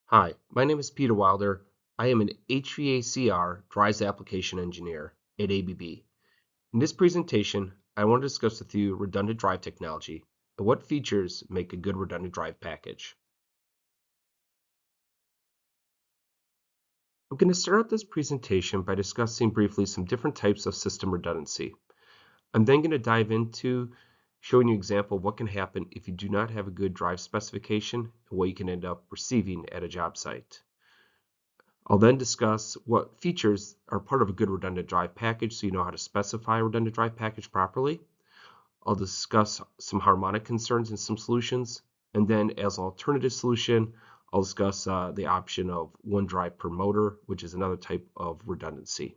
Hi, my name is Peter Wilder. I am an HVACR drives application engineer at ABB. In this presentation, I want to discuss with you redundant drive technology and what features make a good redundant drive package. I'm going to start out this presentation by discussing briefly some different types of system redundancy. I'm then going to dive into showing you an example of what can happen if you do not have a good drive specification and what you can end up receiving at a job site. I'll then discuss what features are part of a good redundant drive package so you know how to specify a redundant drive package properly. I'll discuss some harmonic concerns and some solutions. And then as an alternative solution, I'll discuss the option of one drive per motor, which is another type of redundancy.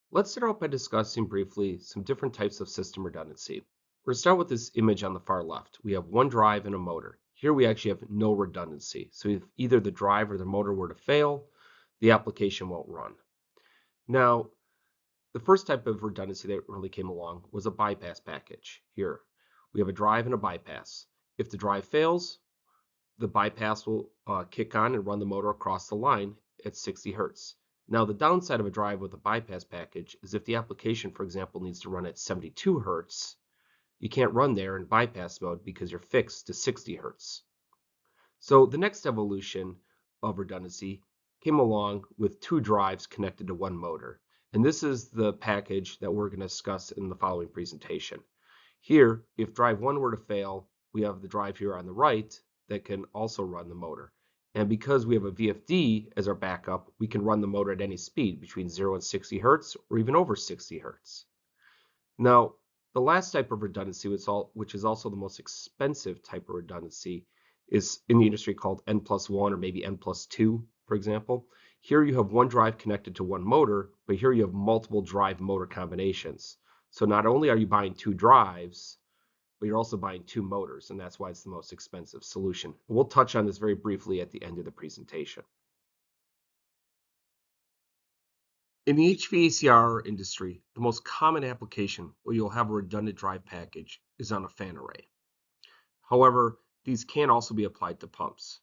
Let's start out by discussing briefly some different types of system redundancy. We're going to start with this image on the far left. We have one drive and a motor. Here we actually have no redundancy. So if either the drive or the motor were to fail, the application won't run. Now, the first type of redundancy that really came along was a bypass package. Here, we have a drive and a bypass. If the drive fails, the bypass will kick on and run the motor across the line at 60 hertz. Now, the downside of a drive with a bypass package is if the application, for example, needs to run at 72 hertz, you can't run there in bypass mode because you're fixed to 60 hertz. So the next evolution of redundancy came along with two drives connected to one motor. And this is the package that we're going to discuss in the following presentation. Here, if drive 1 were to fail, we have the drive here on the right that can also run the motor. And because we have a VFD as our backup, we can run the motor at any speed between 0 and 60 hertz or even over 60 hertz. Now, the last type of redundancy, which is also the most expensive type of redundancy, is in the industry called N+1 or maybe N+2, for example. Here you have one drive connected to one motor, but here you have multiple drive motor combinations. So not only are you buying two drives, but you're also buying two motors, and that's why it's the most expensive solution. We'll touch on this very briefly at the end of the presentation. In the HVACR industry, the most common application where you'll have a redundant drive package is on a fan array. However, these can also be applied to pumps.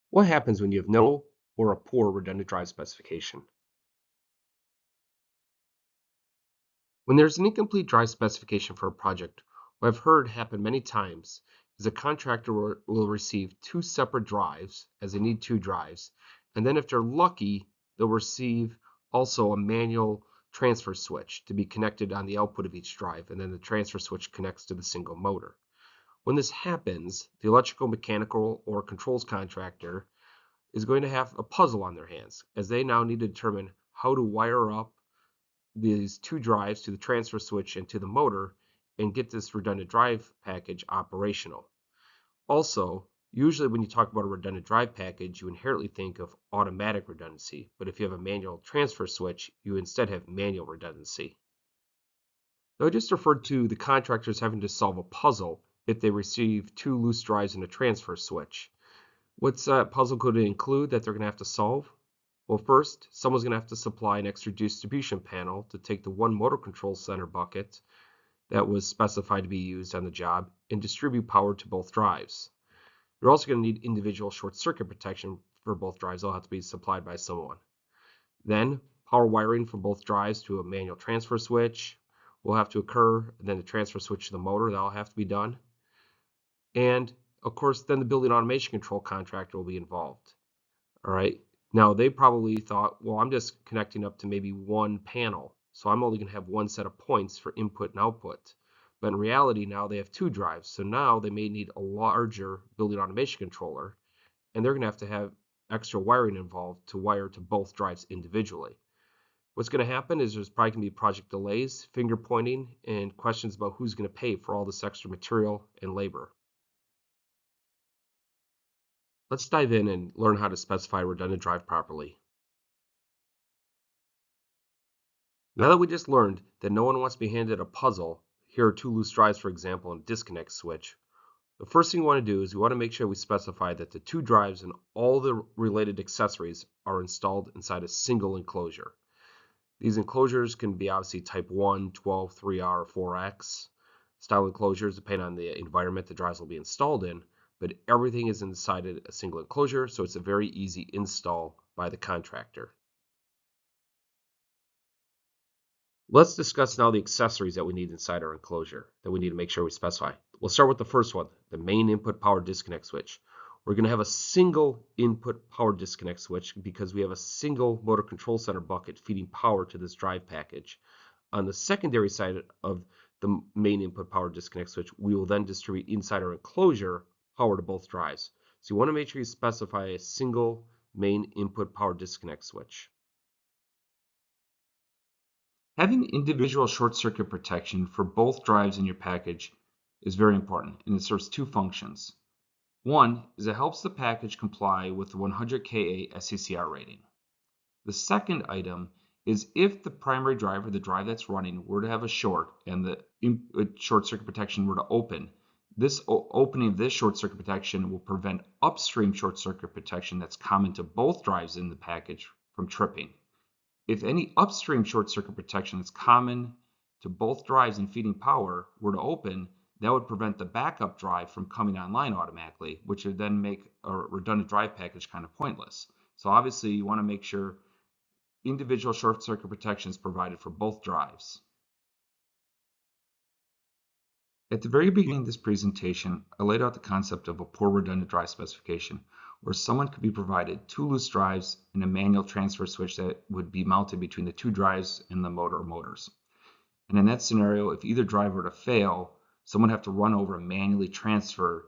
What happens when you have no or a poor redundant drive specification? When there's an incomplete drive specification for a project, what I've heard happen many times is a contractor will receive two separate drives, as they need two drives, and then if they're lucky, they'll receive also a manual transfer switch to be connected on the output of each drive, and then the transfer switch connects to the single motor. When this happens, the electrical, mechanical, or controls contractor is going to have a puzzle on their hands, as they now need to determine how to wire up these two drives to the transfer switch and to the motor and get this redundant drive package operational. Also, usually when you talk about a redundant drive package, you inherently think of automatic redundancy, but if you have a manual transfer switch, you instead have manual redundancy. Now, I just referred to the contractors having to solve a puzzle if they receive two loose drives and a transfer switch. What's that puzzle going to include that they're going to have to solve? Well, first, someone's going to have to supply an extra distribution panel to take the one motor control center bucket that was specified to be used on the job and distribute power to both drives. You're also going to need individual short circuit protection for both drives. They'll have to be supplied by someone. Then, power wiring from both drives to a manual transfer switch will have to occur, and then the transfer switch to the motor, that'll have to be done. And, of course, then the building automation control contractor will be involved. All right. Now, they probably thought, well, I'm just connecting up to maybe one panel, so I'm only going to have one set of points for input and output. But in reality, now they have two drives, so now they may need a larger building automation controller, and they're going to have extra wiring involved to wire to both drives individually. What's going to happen is there's probably going to be project delays, finger pointing, and questions about who's going to pay for all this extra material and labor. Let's dive in and learn how to specify a redundant drive properly. Now that we just learned that no one wants to be handed a puzzle, here are two loose drives, for example, and a disconnect switch, the first thing we want to do is we want to make sure we specify that the two drives and all the related accessories are installed inside a single enclosure. These enclosures can be obviously type 1, 12, 3R, or 4X. Style enclosures depend on the environment the drives will be installed in, but everything is inside a single enclosure, so it's a very easy install by the contractor. Let's discuss now the accessories that we need inside our enclosure that we need to make sure we specify. We'll start with the first one, the main input power disconnect switch. We're going to have a single input power disconnect switch because we have a single motor control center bucket feeding power to this drive package. On the secondary side of the main input power disconnect switch, we will then distribute inside our enclosure power to both drives. So you want to make sure you specify a single main input power disconnect switch. Having individual short circuit protection for both drives in your package is very important, and it serves two functions. One is it helps the package comply with the 100 kA SCCR rating. The second item is if the primary drive or the drive that's running were to have a short and the short circuit protection were to open, this opening of this short circuit protection will prevent upstream short circuit protection that's common to both drives in the package from tripping. If any upstream short circuit protection that's common to both drives and feeding power were to open, that would prevent the backup drive from coming online automatically, which would then make a redundant drive package kind of pointless. So obviously you want to make sure individual short circuit protection is provided for both drives. At the very beginning of this presentation, I laid out the concept of a poor redundant drive specification, where someone could be provided two loose drives and a manual transfer switch that would be mounted between the two drives and the motor or motors. And in that scenario, if either drive were to fail, someone would have to run over and manually transfer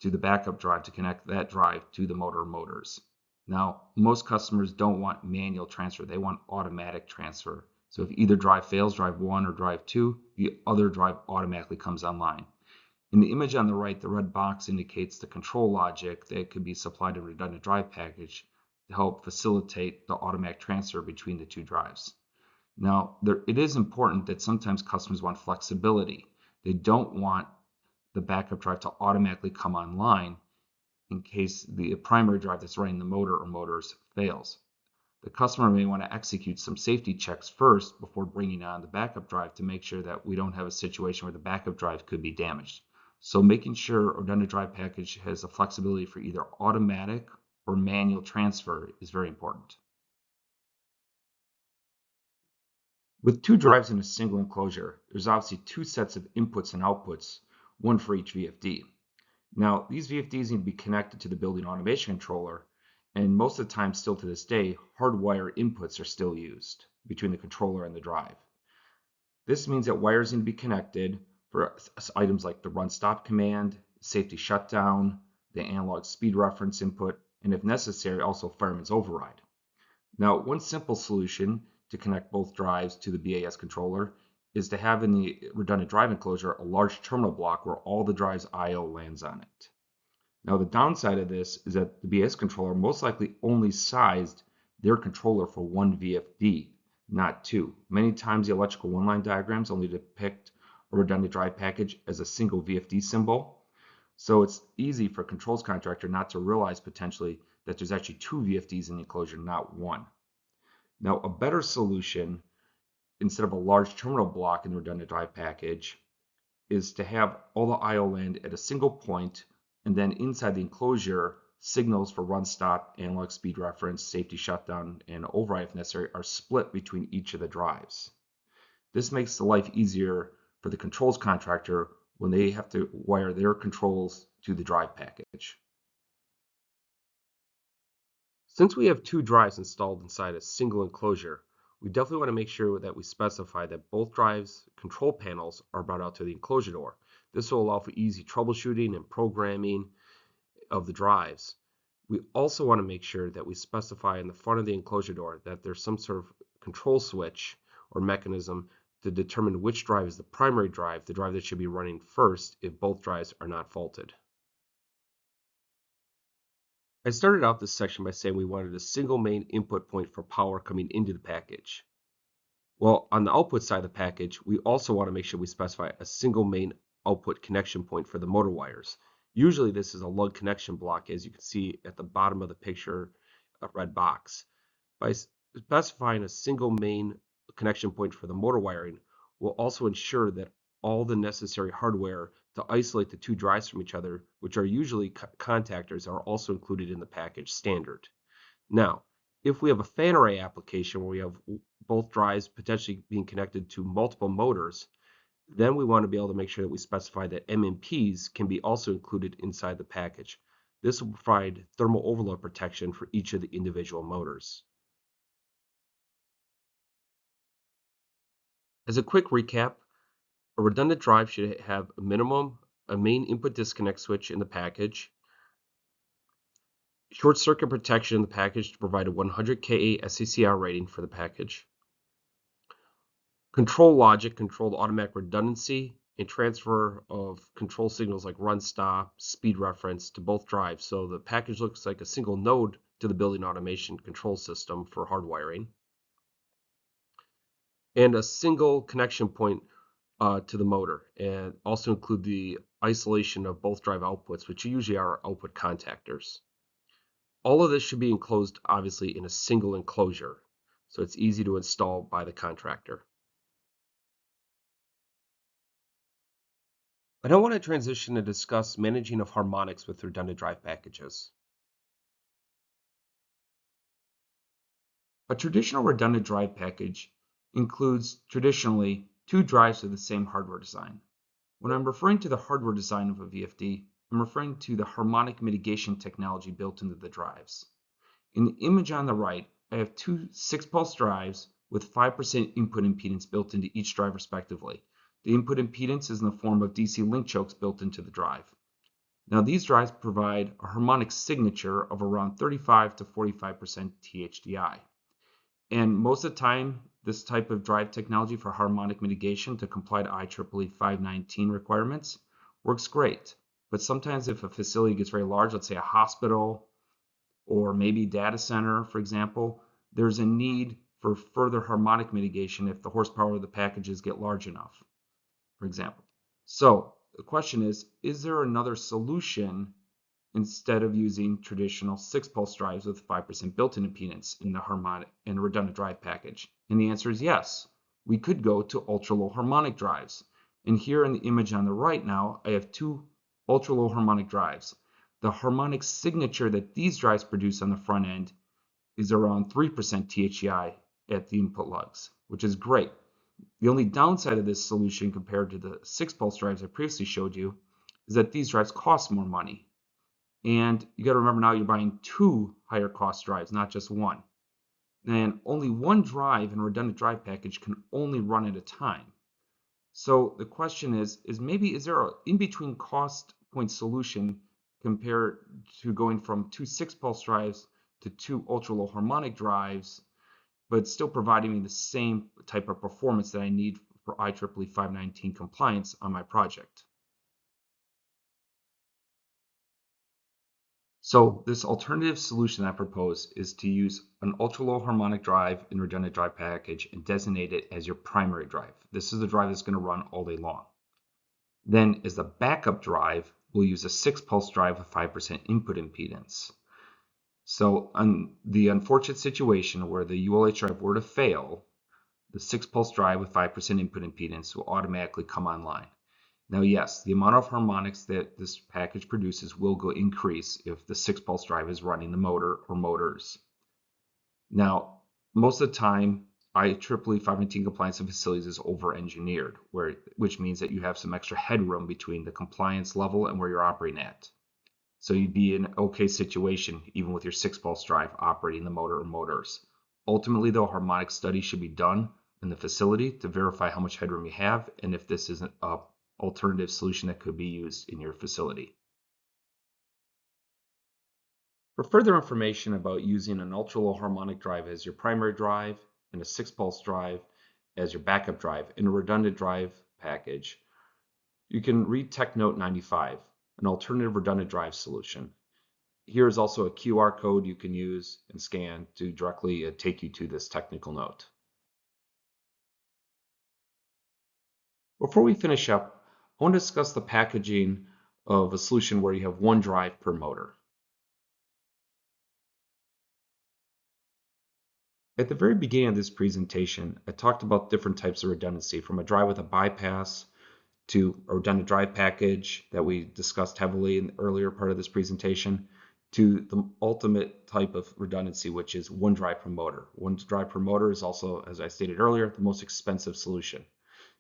to the backup drive to connect that drive to the motor or motors. Now, most customers don't want manual transfer, they want automatic transfer. So if either drive fails, drive 1 or drive 2, the other drive automatically comes online. In the image on the right, the red box indicates the control logic that could be supplied to a redundant drive package to help facilitate the automatic transfer between the two drives. Now, it is important that sometimes customers want flexibility. They don't want the backup drive to automatically come online in case the primary drive that's running the motor or motors fails. The customer may want to execute some safety checks first before bringing on the backup drive to make sure that we don't have a situation where the backup drive could be damaged. So making sure a redundant drive package has the flexibility for either automatic or manual transfer is very important. With two drives in a single enclosure, there's obviously two sets of inputs and outputs, one for each VFD. Now, these VFDs need to be connected to the building automation controller, and most of the time, still to this day, hardwire inputs are still used between the controller and the drive. This means that wires need to be connected for items like the run stop command, safety shutdown, the analog speed reference input, and if necessary, also fireman's override. Now, one simple solution to connect both drives to the BAS controller is to have in the redundant drive enclosure a large terminal block where all the drive's I/O lands on it. Now the downside of this is that the BAS controller most likely only sized their controller for one VFD, not two. Many times the electrical one-line diagrams only depict a redundant drive package as a single VFD symbol. So it's easy for a controls contractor not to realize potentially that there's actually two VFDs in the enclosure, not one. Now a better solution, instead of a large terminal block in the redundant drive package, is to have all the I/O land at a single point, and then inside the enclosure, signals for run stop, analog speed reference, safety shutdown, and override if necessary are split between each of the drives. This makes the life easier for the controls contractor when they have to wire their controls to the drive package. Since we have two drives installed inside a single enclosure, we definitely want to make sure that we specify that both drives' control panels are brought out to the enclosure door. This will allow for easy troubleshooting and programming of the drives. We also want to make sure that we specify in the front of the enclosure door that there's some sort of control switch or mechanism to determine which drive is the primary drive, the drive that should be running first if both drives are not faulted. I started out this section by saying we wanted a single main input point for power coming into the package. Well, on the output side of the package, we also want to make sure we specify a single main output connection point for the motor wires. Usually this is a lug connection block, as you can see at the bottom of the picture, a red box. By specifying a single main connection point for the motor wiring, we'll also ensure that all the necessary hardware to isolate the two drives from each other, which are usually contactors, are also included in the package standard. Now, if we have a fan array application where we have both drives potentially being connected to multiple motors, then we want to be able to make sure that we specify that MMPs can be also included inside the package. This will provide thermal overload protection for each of the individual motors. As a quick recap, a redundant drive should have a main input disconnect switch in the package, short circuit protection in the package to provide a 100 kA SCCR rating for the package, control logic, controlled automatic redundancy, and transfer of control signals like run stop, speed reference to both drives so the package looks like a single node to the building automation control system for hardwiring, and a single connection point to the motor, and also include the isolation of both drive outputs, which usually are output contactors. All of this should be enclosed, obviously, in a single enclosure, so it's easy to install by the contractor. I now want to transition to discuss managing of harmonics with redundant drive packages. A traditional redundant drive package includes traditionally two drives with the same hardware design. When I'm referring to the hardware design of a VFD, I'm referring to the harmonic mitigation technology built into the drives. In the image on the right, I have two 6-pulse drives with 5% input impedance built into each drive respectively. The input impedance is in the form of DC link chokes built into the drive. Now these drives provide a harmonic signature of around 35 to 45% THDI. And most of the time, this type of drive technology for harmonic mitigation to comply to IEEE 519 requirements works great. But sometimes if a facility gets very large, let's say a hospital or maybe data center, for example, there's a need for further harmonic mitigation if the horsepower of the packages get large enough, for example. So the question is there another solution instead of using traditional 6-pulse drives with 5% built-in impedance in the harmonic and redundant drive package? And the answer is yes. We could go to ultra-low harmonic drives. And here in the image on the right now, I have two ultra-low harmonic drives. The harmonic signature that these drives produce on the front end is around 3% THDI at the input lugs, which is great. The only downside of this solution compared to the 6-pulse drives I previously showed you is that these drives cost more money. And you got to remember now you're buying two higher cost drives, not just one. And only one drive in a redundant drive package can only run at a time. So the question is there an in-between cost point solution compared to going from two 6-pulse drives to two ultra-low harmonic drives, but still providing me the same type of performance that I need for IEEE 519 compliance on my project? So this alternative solution I propose is to use an ultra-low harmonic drive in redundant drive package and designate it as your primary drive. This is the drive that's going to run all day long. Then as the backup drive, we'll use a 6-pulse drive with 5% input impedance. So on the unfortunate situation where the ULH drive were to fail, the 6-pulse drive with 5% input impedance will automatically come online. Now, yes, the amount of harmonics that this package produces will increase if the 6-pulse drive is running the motor or motors. Now, most of the time, IEEE 519 compliance in facilities is over-engineered, which means that you have some extra headroom between the compliance level and where you're operating at. So you'd be in an okay situation even with your 6-pulse drive operating the motor or motors. Ultimately, though, a harmonic study should be done in the facility to verify how much headroom you have and if this isn't a alternative solution that could be used in your facility. For further information about using an ultra-low harmonic drive as your primary drive and a 6-pulse drive as your backup drive in a redundant drive package, you can read Tech Note 95, an alternative redundant drive solution. Here is also a QR code you can use and scan to directly take you to this technical note. Before we finish up, I want to discuss the packaging of a solution where you have one drive per motor. At the very beginning of this presentation, I talked about different types of redundancy, from a drive with a bypass to a redundant drive package that we discussed heavily in the earlier part of this presentation, to the ultimate type of redundancy, which is one drive per motor. One drive per motor is also, as I stated earlier, the most expensive solution.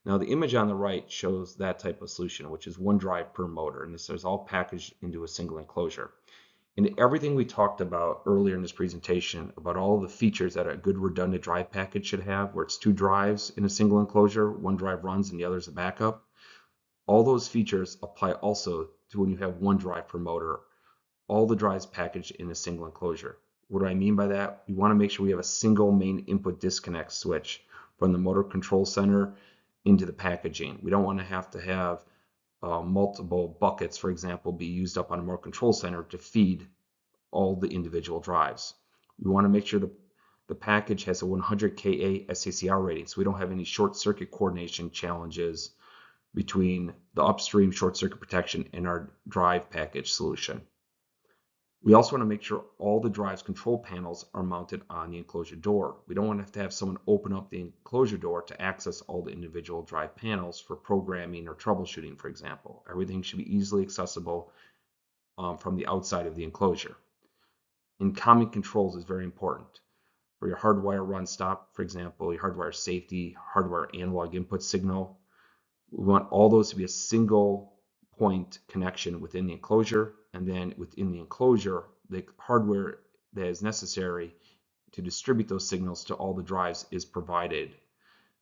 Now the image on the right shows that type of solution, which is one drive per motor, and this is all packaged into a single enclosure. And everything we talked about earlier in this presentation about all the features that a good redundant drive package should have, where it's two drives in a single enclosure, one drive runs and the other is a backup, all those features apply also to when you have one drive per motor, all the drives packaged in a single enclosure. What do I mean by that? We want to make sure we have a single main input disconnect switch from the motor control center into the packaging. We don't want to have multiple buckets, for example, be used up on a motor control center to feed all the individual drives. We want to make sure the package has a 100 kA SACR rating, so we don't have any short circuit coordination challenges between the upstream short circuit protection and our drive package solution. We also want to make sure all the drive's control panels are mounted on the enclosure door. We don't want to have someone open up the enclosure door to access all the individual drive panels for programming or troubleshooting, for example. Everything should be easily accessible from the outside of the enclosure. And common controls is very important. For your hardwire run stop, for example, your hardwire safety, hardwire analog input signal, we want all those to be a single point connection within the enclosure, and then within the enclosure, the hardware that is necessary to distribute those signals to all the drives is provided.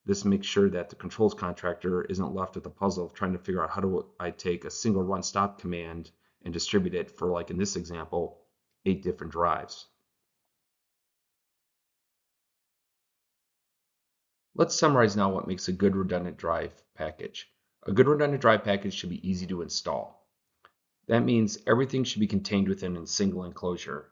This makes sure that the controls contractor isn't left with the puzzle of trying to figure out how do I take a single run stop command and distribute it for, like in this example, 8 different drives. Let's summarize now what makes a good redundant drive package. A good redundant drive package should be easy to install. That means everything should be contained within a single enclosure.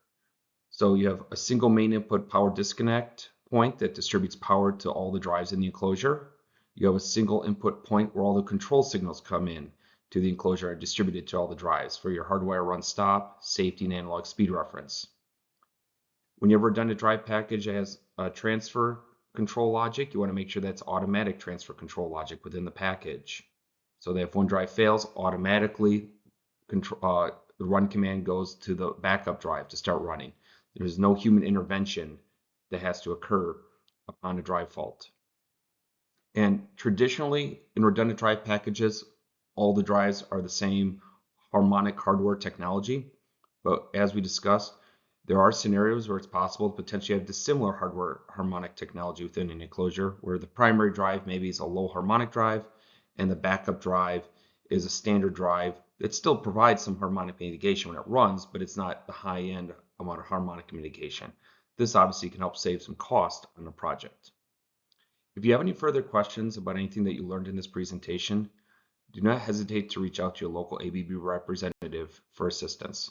So you have a single main input power disconnect point that distributes power to all the drives in the enclosure. You have a single input point where all the control signals come in to the enclosure and distributed to all the drives for your hardwire run stop, safety, and analog speed reference. When you have a redundant drive package that has a transfer control logic, you want to make sure that's automatic transfer control logic within the package. So that if one drive fails, automatically the run command goes to the backup drive to start running. There's no human intervention that has to occur upon a drive fault. And traditionally, in redundant drive packages, all the drives are the same harmonic hardware technology. But as we discussed, there are scenarios where it's possible to potentially have dissimilar hardware harmonic technology within an enclosure, where the primary drive maybe is a low harmonic drive, and the backup drive is a standard drive that still provides some harmonic mitigation when it runs, but it's not the high-end amount of harmonic mitigation. This obviously can help save some cost on the project. If you have any further questions about anything that you learned in this presentation, do not hesitate to reach out to your local ABB representative for assistance.